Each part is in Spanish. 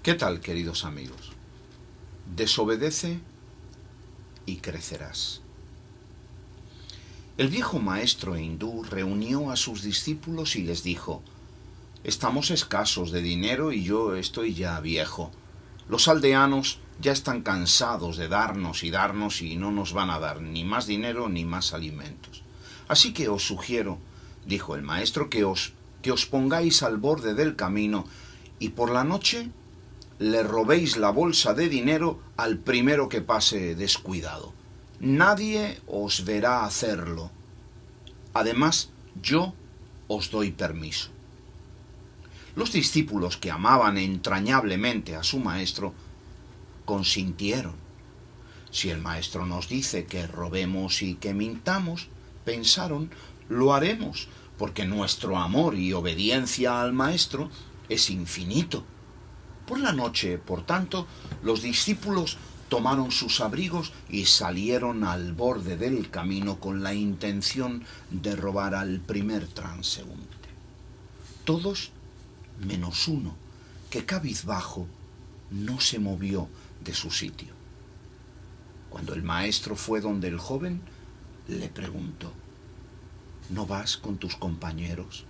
¿Qué tal, queridos amigos? Desobedece y crecerás. El viejo maestro hindú reunió a sus discípulos y les dijo: estamos escasos de dinero y yo estoy ya viejo. Los aldeanos ya están cansados de darnos y no nos van a dar ni más dinero ni más alimentos. Así que os sugiero, dijo el maestro, que os pongáis al borde del camino y por la noche le robéis la bolsa de dinero al primero que pase descuidado. Nadie os verá hacerlo. Además, yo os doy permiso. Los discípulos, que amaban entrañablemente a su maestro, consintieron. Si el maestro nos dice que robemos y que mintamos, pensaron, lo haremos, porque nuestro amor y obediencia al maestro es infinito. Por la noche, por tanto, los discípulos tomaron sus abrigos y salieron al borde del camino con la intención de robar al primer transeúnte. Todos menos uno, que cabizbajo no se movió de su sitio. Cuando el maestro fue donde el joven, le preguntó: ¿no vas con tus compañeros?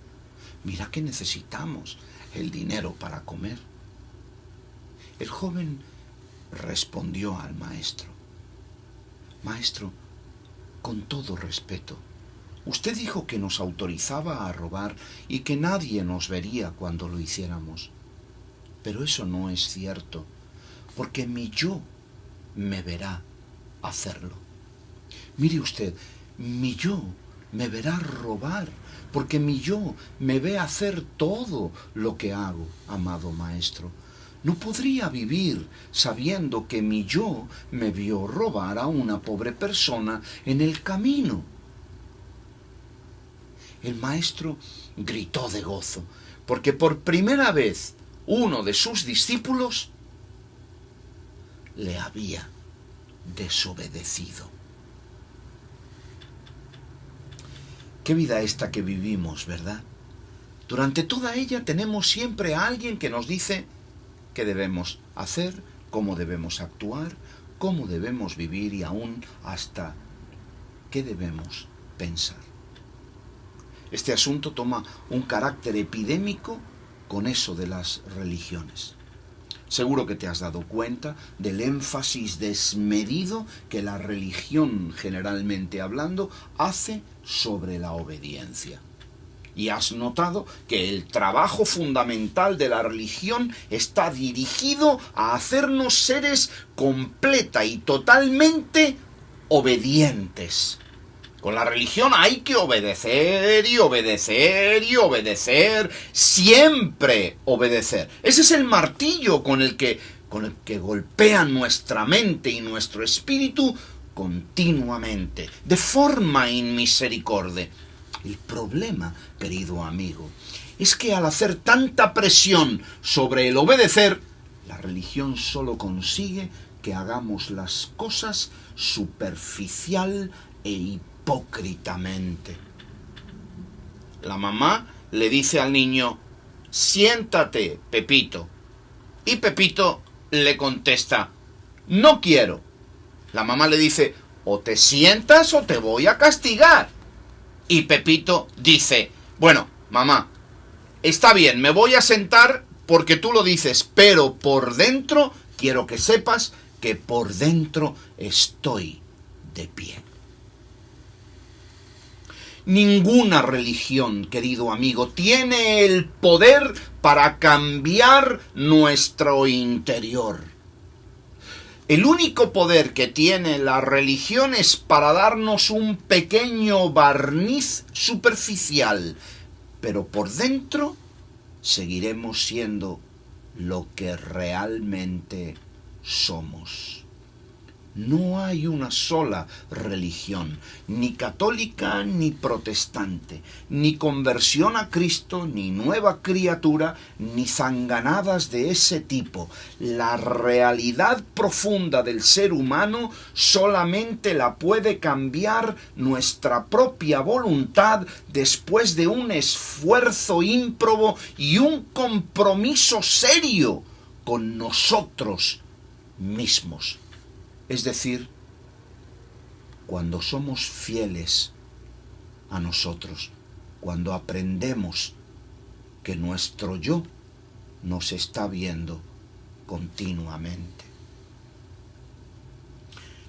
Mira que necesitamos el dinero para comer. El joven respondió al maestro: Maestro, con todo respeto, usted dijo que nos autorizaba a robar y que nadie nos vería cuando lo hiciéramos. Pero eso no es cierto, porque mi yo me verá hacerlo. Mire usted, mi yo me verá robar, porque mi yo me ve hacer todo lo que hago, amado maestro. No podría vivir sabiendo que mi yo me vio robar a una pobre persona en el camino. El maestro gritó de gozo, porque por primera vez uno de sus discípulos le había desobedecido. Qué vida esta que vivimos, ¿verdad? Durante toda ella tenemos siempre a alguien que nos dice qué debemos hacer, cómo debemos actuar, cómo debemos vivir y aún hasta qué debemos pensar. Este asunto toma un carácter epidémico con eso de las religiones. Seguro que te has dado cuenta del énfasis desmedido que la religión, generalmente hablando, hace sobre la obediencia. Y has notado que el trabajo fundamental de la religión está dirigido a hacernos seres completa y totalmente obedientes. Con la religión hay que obedecer y obedecer y obedecer, siempre obedecer. Ese es el martillo con el que golpean nuestra mente y nuestro espíritu continuamente, de forma inmisericordia. El problema, querido amigo, es que al hacer tanta presión sobre el obedecer, la religión solo consigue que hagamos las cosas superficial e hipócritamente. La mamá le dice al niño: siéntate, Pepito. Y Pepito le contesta: no quiero. La mamá le dice: o te sientas o te voy a castigar. Y Pepito dice: bueno, mamá, está bien, me voy a sentar porque tú lo dices, pero por dentro quiero que sepas que por dentro estoy de pie. Ninguna religión, querido amigo, tiene el poder para cambiar nuestro interior. El único poder que tiene la religión es para darnos un pequeño barniz superficial, pero por dentro seguiremos siendo lo que realmente somos. No hay una sola religión, ni católica ni protestante, ni conversión a Cristo, ni nueva criatura, ni zanganadas de ese tipo. La realidad profunda del ser humano solamente la puede cambiar nuestra propia voluntad después de un esfuerzo ímprobo y un compromiso serio con nosotros mismos. Es decir, cuando somos fieles a nosotros, cuando aprendemos que nuestro yo nos está viendo continuamente.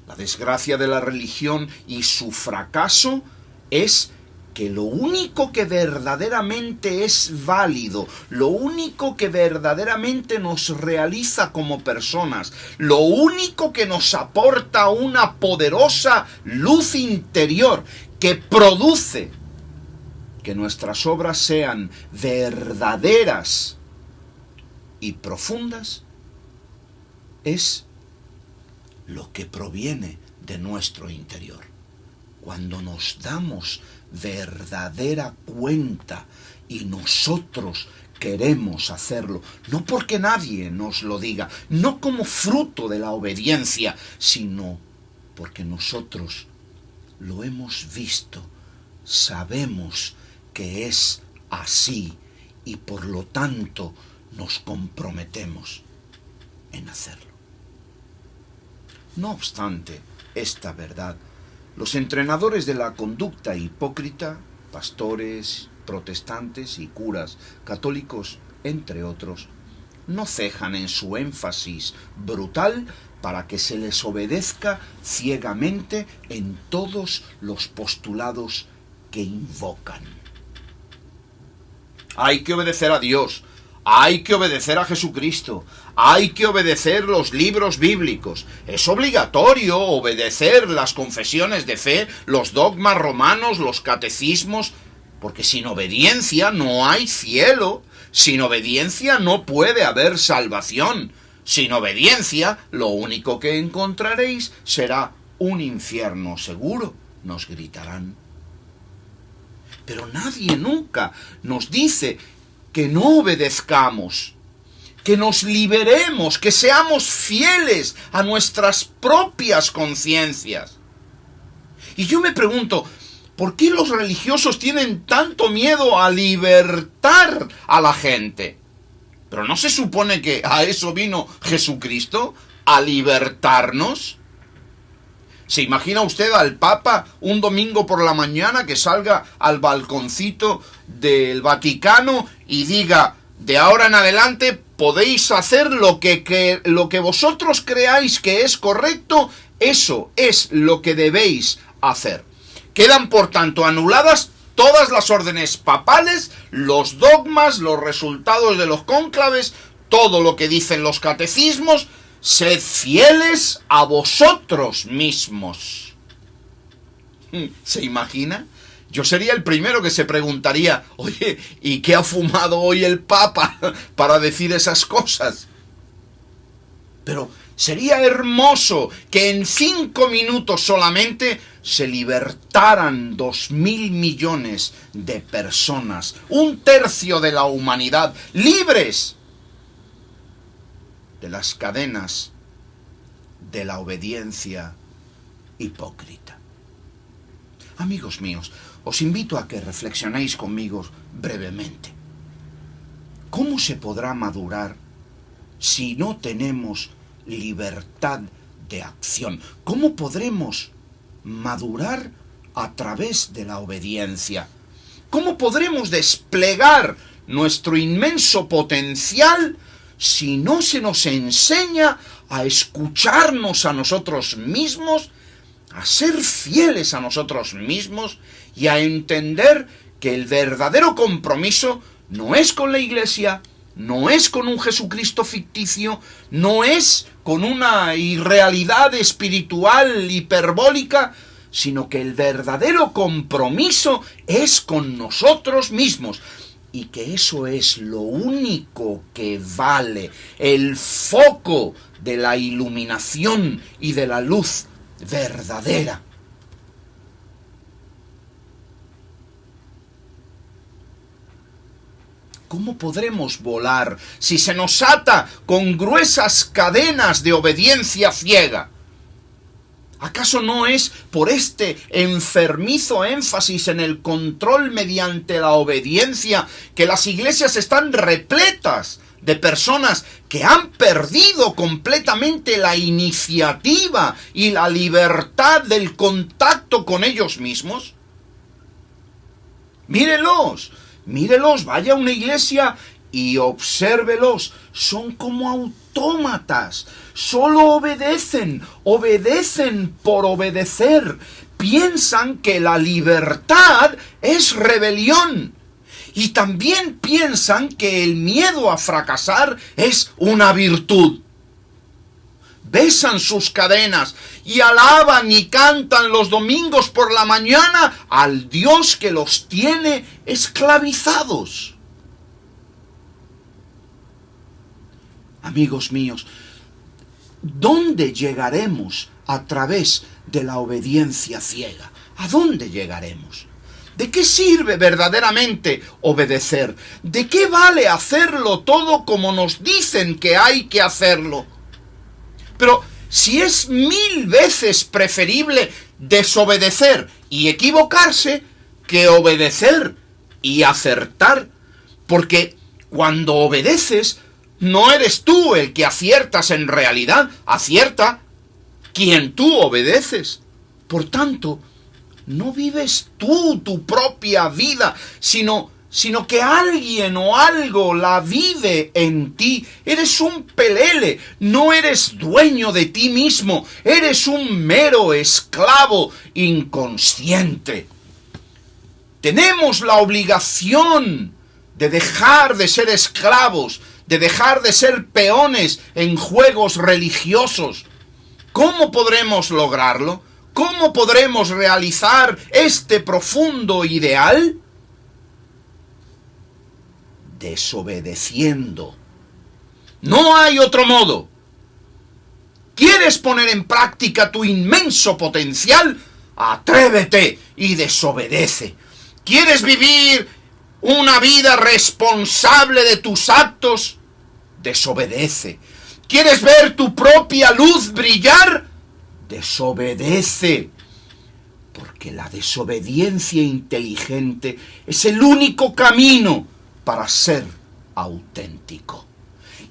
La desgracia de la religión y su fracaso es que lo único que verdaderamente es válido, lo único que verdaderamente nos realiza como personas, lo único que nos aporta una poderosa luz interior que produce que nuestras obras sean verdaderas y profundas, es lo que proviene de nuestro interior. Cuando nos damos verdadera cuenta y nosotros queremos hacerlo, no porque nadie nos lo diga, no como fruto de la obediencia, sino porque nosotros lo hemos visto, sabemos que es así y por lo tanto nos comprometemos en hacerlo. No obstante esta verdad, los entrenadores de la conducta hipócrita, pastores, protestantes y curas católicos, entre otros, no cejan en su énfasis brutal para que se les obedezca ciegamente en todos los postulados que invocan. Hay que obedecer a Dios, hay que obedecer a Jesucristo, hay que obedecer los libros bíblicos. Es obligatorio obedecer las confesiones de fe, los dogmas romanos, los catecismos, porque sin obediencia no hay cielo, sin obediencia no puede haber salvación. Sin obediencia, lo único que encontraréis será un infierno seguro, nos gritarán. Pero nadie nunca nos dice que no obedezcamos, que nos liberemos, que seamos fieles a nuestras propias conciencias. Y yo me pregunto, ¿por qué los religiosos tienen tanto miedo a libertar a la gente? ¿Pero no se supone que a eso vino Jesucristo? ¿A libertarnos? ¿Se imagina usted al Papa un domingo por la mañana que salga al balconcito del Vaticano y diga: de ahora en adelante podéis hacer lo que vosotros creáis que es correcto, eso es lo que debéis hacer? Quedan, por tanto, anuladas todas las órdenes papales, los dogmas, los resultados de los cónclaves, todo lo que dicen los catecismos. Sed fieles a vosotros mismos. ¿Se imagina? Yo sería el primero que se preguntaría: oye, ¿y qué ha fumado hoy el Papa para decir esas cosas? Pero sería hermoso que en 5 minutos solamente se libertaran 2.000 millones de personas, 1/3 de la humanidad, libres de las cadenas de la obediencia hipócrita. Amigos míos, os invito a que reflexionéis conmigo brevemente. ¿Cómo se podrá madurar si no tenemos libertad de acción? ¿Cómo podremos madurar a través de la obediencia? ¿Cómo podremos desplegar nuestro inmenso potencial si no se nos enseña a escucharnos a nosotros mismos, a ser fieles a nosotros mismos y a entender que el verdadero compromiso no es con la Iglesia, no es con un Jesucristo ficticio, no es con una irrealidad espiritual hiperbólica, sino que el verdadero compromiso es con nosotros mismos? Y que eso es lo único que vale, el foco de la iluminación y de la luz verdadera. ¿Cómo podremos volar si se nos ata con gruesas cadenas de obediencia ciega? ¿Acaso no es por este enfermizo énfasis en el control mediante la obediencia que las iglesias están repletas de personas que han perdido completamente la iniciativa y la libertad del contacto con ellos mismos? Mírelos, vaya a una iglesia y obsérvelos. Son como autómatas, solo obedecen por obedecer. Piensan que la libertad es rebelión. Y también piensan que el miedo a fracasar es una virtud. Besan sus cadenas y alaban y cantan los domingos por la mañana al Dios que los tiene esclavizados. Amigos míos, ¿dónde llegaremos a través de la obediencia ciega? ¿A dónde llegaremos? ¿De qué sirve verdaderamente obedecer? ¿De qué vale hacerlo todo como nos dicen que hay que hacerlo? Pero si es 1000 veces preferible desobedecer y equivocarse que obedecer y acertar, porque cuando obedeces no eres tú el que aciertas en realidad, acierta quien tú obedeces. Por tanto, no vives tú tu propia vida, sino que alguien o algo la vive en ti. Eres un pelele, no eres dueño de ti mismo, eres un mero esclavo inconsciente. Tenemos la obligación de dejar de ser esclavos, de dejar de ser peones en juegos religiosos. ¿Cómo podremos lograrlo? ¿Cómo podremos realizar este profundo ideal? Desobedeciendo. No hay otro modo. ¿Quieres poner en práctica tu inmenso potencial? Atrévete y desobedece. ¿Quieres vivir una vida responsable de tus actos? Desobedece. ¿Quieres ver tu propia luz brillar? Desobedece. Porque la desobediencia inteligente es el único camino para ser auténtico.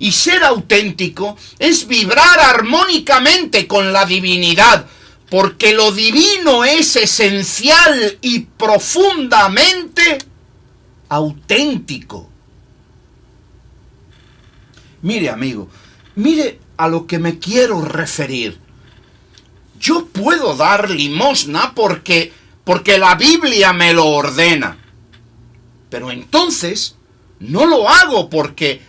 Y ser auténtico es vibrar armónicamente con la divinidad, porque lo divino es esencial y profundamente auténtico. Mire, amigo, mire a lo que me quiero referir. Yo puedo dar limosna porque la Biblia me lo ordena. Pero entonces no lo hago porque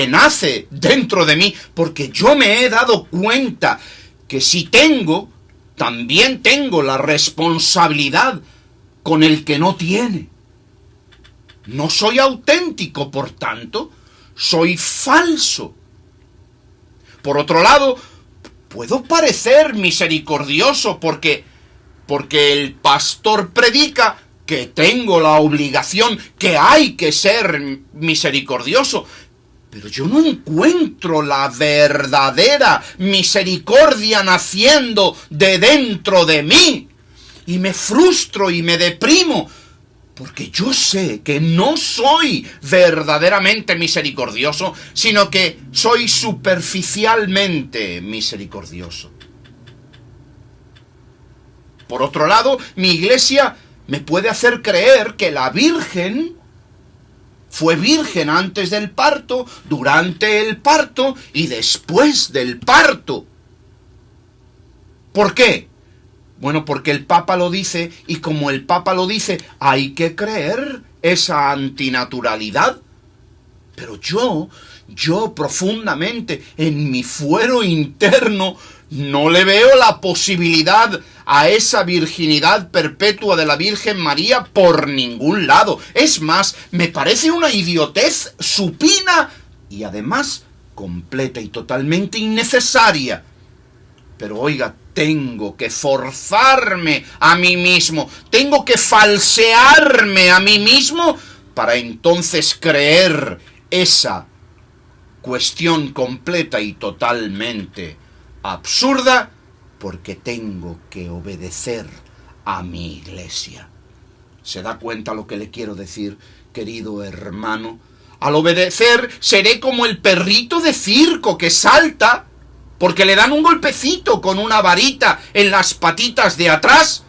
nace dentro de mí, porque yo me he dado cuenta que si tengo, también tengo la responsabilidad con el que no tiene. No soy auténtico, por tanto, soy falso. Por otro lado, puedo parecer misericordioso porque el pastor predica que tengo la obligación, que hay que ser misericordioso. Pero yo no encuentro la verdadera misericordia naciendo de dentro de mí. Y me frustro y me deprimo, porque yo sé que no soy verdaderamente misericordioso, sino que soy superficialmente misericordioso. Por otro lado, mi iglesia me puede hacer creer que la Virgen fue virgen antes del parto, durante el parto y después del parto. ¿Por qué? Bueno, porque el Papa lo dice, y como el Papa lo dice, hay que creer esa antinaturalidad. Pero yo profundamente, en mi fuero interno, no le veo la posibilidad a esa virginidad perpetua de la Virgen María por ningún lado. Es más, me parece una idiotez supina y además completa y totalmente innecesaria. Pero oiga, tengo que forzarme a mí mismo, tengo que falsearme a mí mismo para entonces creer esa cuestión completa y totalmente absurda, porque tengo que obedecer a mi iglesia. ¿Se da cuenta lo que le quiero decir, querido hermano? Al obedecer seré como el perrito de circo que salta porque le dan un golpecito con una varita en las patitas de atrás.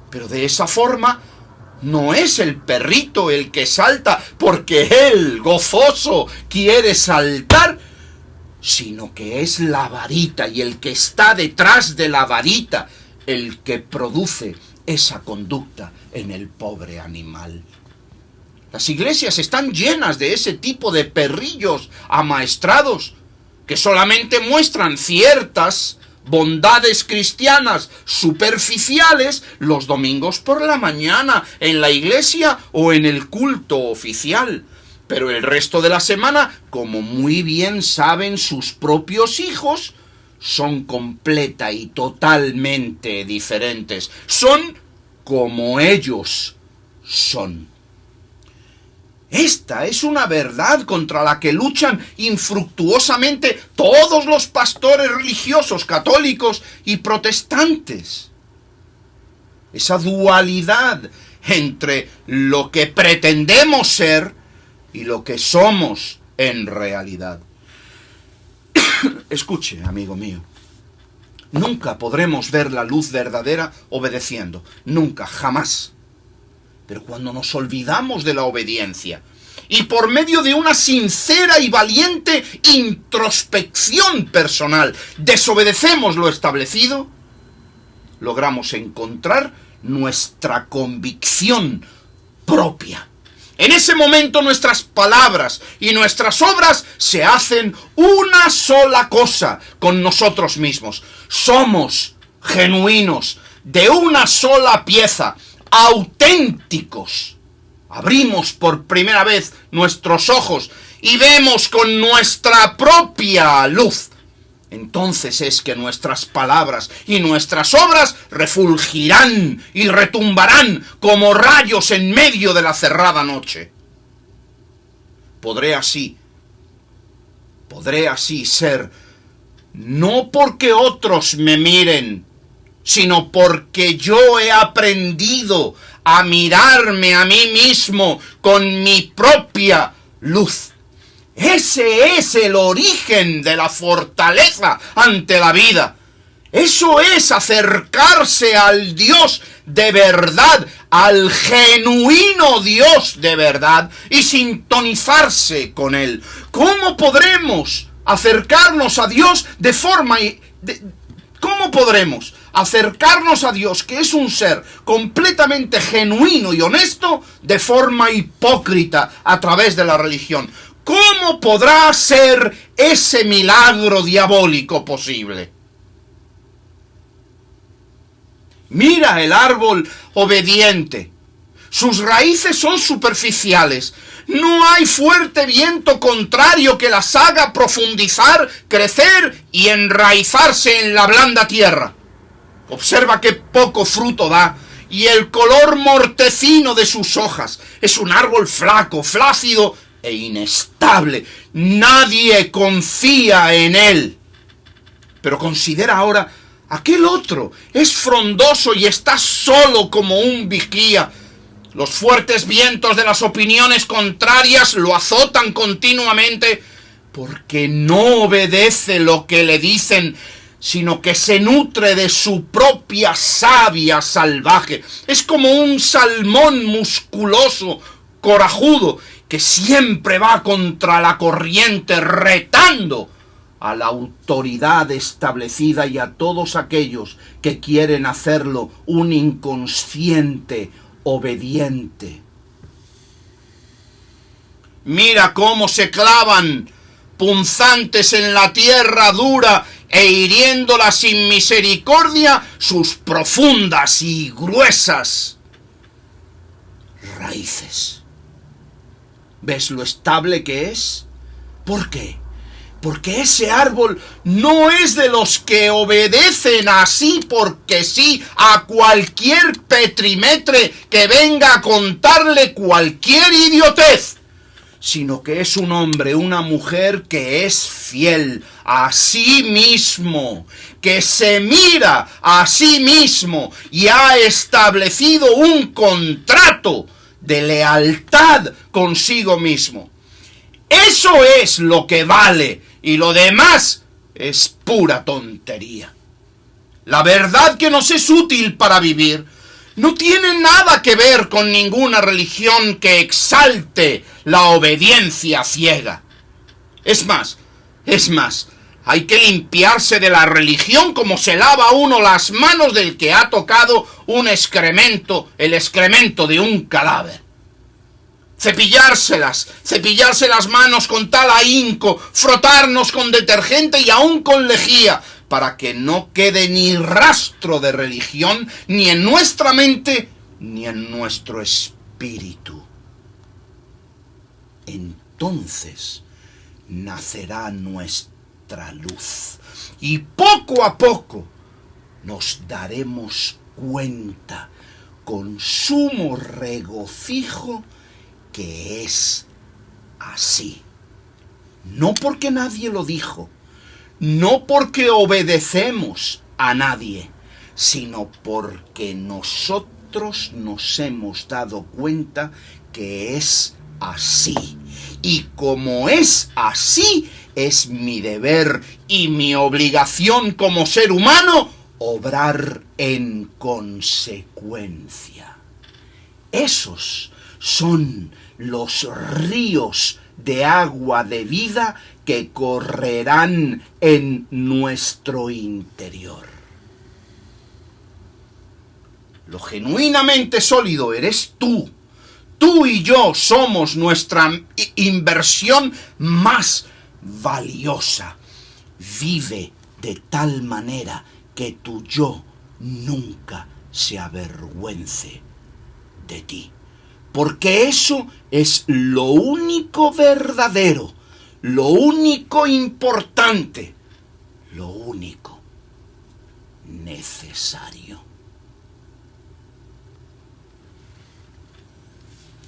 Pero de esa forma no es el perrito el que salta porque él, gozoso, quiere saltar, sino que es la varita y el que está detrás de la varita el que produce esa conducta en el pobre animal. Las iglesias están llenas de ese tipo de perrillos amaestrados que solamente muestran ciertas bondades cristianas superficiales los domingos por la mañana en la iglesia o en el culto oficial. Pero el resto de la semana, como muy bien saben sus propios hijos, son completa y totalmente diferentes. Son como ellos son. Esta es una verdad contra la que luchan infructuosamente todos los pastores religiosos católicos y protestantes. Esa dualidad entre lo que pretendemos ser y lo que somos en realidad. Escuche, amigo mío, nunca podremos ver la luz verdadera obedeciendo, nunca, jamás. Pero cuando nos olvidamos de la obediencia y por medio de una sincera y valiente introspección personal desobedecemos lo establecido, logramos encontrar nuestra convicción propia. En ese momento nuestras palabras y nuestras obras se hacen una sola cosa con nosotros mismos. Somos genuinos, de una sola pieza, auténticos. Abrimos por primera vez nuestros ojos y vemos con nuestra propia luz. Entonces es que nuestras palabras y nuestras obras refulgirán y retumbarán como rayos en medio de la cerrada noche. Podré así ser, no porque otros me miren, sino porque yo he aprendido a mirarme a mí mismo con mi propia luz. Ese es el origen de la fortaleza ante la vida. Eso es acercarse al Dios de verdad, al genuino Dios de verdad, y sintonizarse con Él. ¿Cómo podremos acercarnos a Dios ¿Cómo podremos acercarnos a Dios, que es un ser completamente genuino y honesto, de forma hipócrita a través de la religión? ¿Cómo podrá ser ese milagro diabólico posible? Mira el árbol obediente. Sus raíces son superficiales. No hay fuerte viento contrario que las haga profundizar, crecer y enraizarse en la blanda tierra. Observa qué poco fruto da y el color mortecino de sus hojas. Es un árbol flaco, flácido e inestable. Nadie confía en él. Pero considera ahora aquel otro. Es frondoso y está solo como un vigía. Los fuertes vientos de las opiniones contrarias lo azotan continuamente porque no obedece lo que le dicen, sino que se nutre de su propia savia salvaje. Es como un salmón musculoso, corajudo, que siempre va contra la corriente, retando a la autoridad establecida y a todos aquellos que quieren hacerlo un inconsciente obediente. Mira cómo se clavan punzantes en la tierra dura e hiriéndola sin misericordia sus profundas y gruesas raíces. ¿Ves lo estable que es? ¿Por qué? Porque ese árbol no es de los que obedecen así porque sí a cualquier petrimetre que venga a contarle cualquier idiotez, sino que es un hombre, una mujer que es fiel a sí mismo, que se mira a sí mismo y ha establecido un contrato de lealtad consigo mismo. Eso es lo que vale, y lo demás es pura tontería. La verdad que nos es útil para vivir no tiene nada que ver con ninguna religión que exalte la obediencia ciega. Es más, hay que limpiarse de la religión como se lava uno las manos del que ha tocado un excremento, el excremento de un cadáver. Cepillarse las manos con tal ahínco, frotarnos con detergente y aún con lejía, para que no quede ni rastro de religión ni en nuestra mente ni en nuestro espíritu. Entonces nacerá nuestra luz y poco a poco nos daremos cuenta con sumo regocijo que es así. No porque nadie lo dijo, no porque obedecemos a nadie, sino porque nosotros nos hemos dado cuenta que es así. Y como es así, es mi deber y mi obligación como ser humano obrar en consecuencia. Esos son los ríos de agua de vida que correrán en nuestro interior. Lo genuinamente sólido eres tú. Tú y yo somos nuestra inversión más valiosa. Vive de tal manera que tu yo nunca se avergüence de ti. Porque eso es lo único verdadero, lo único importante, lo único necesario.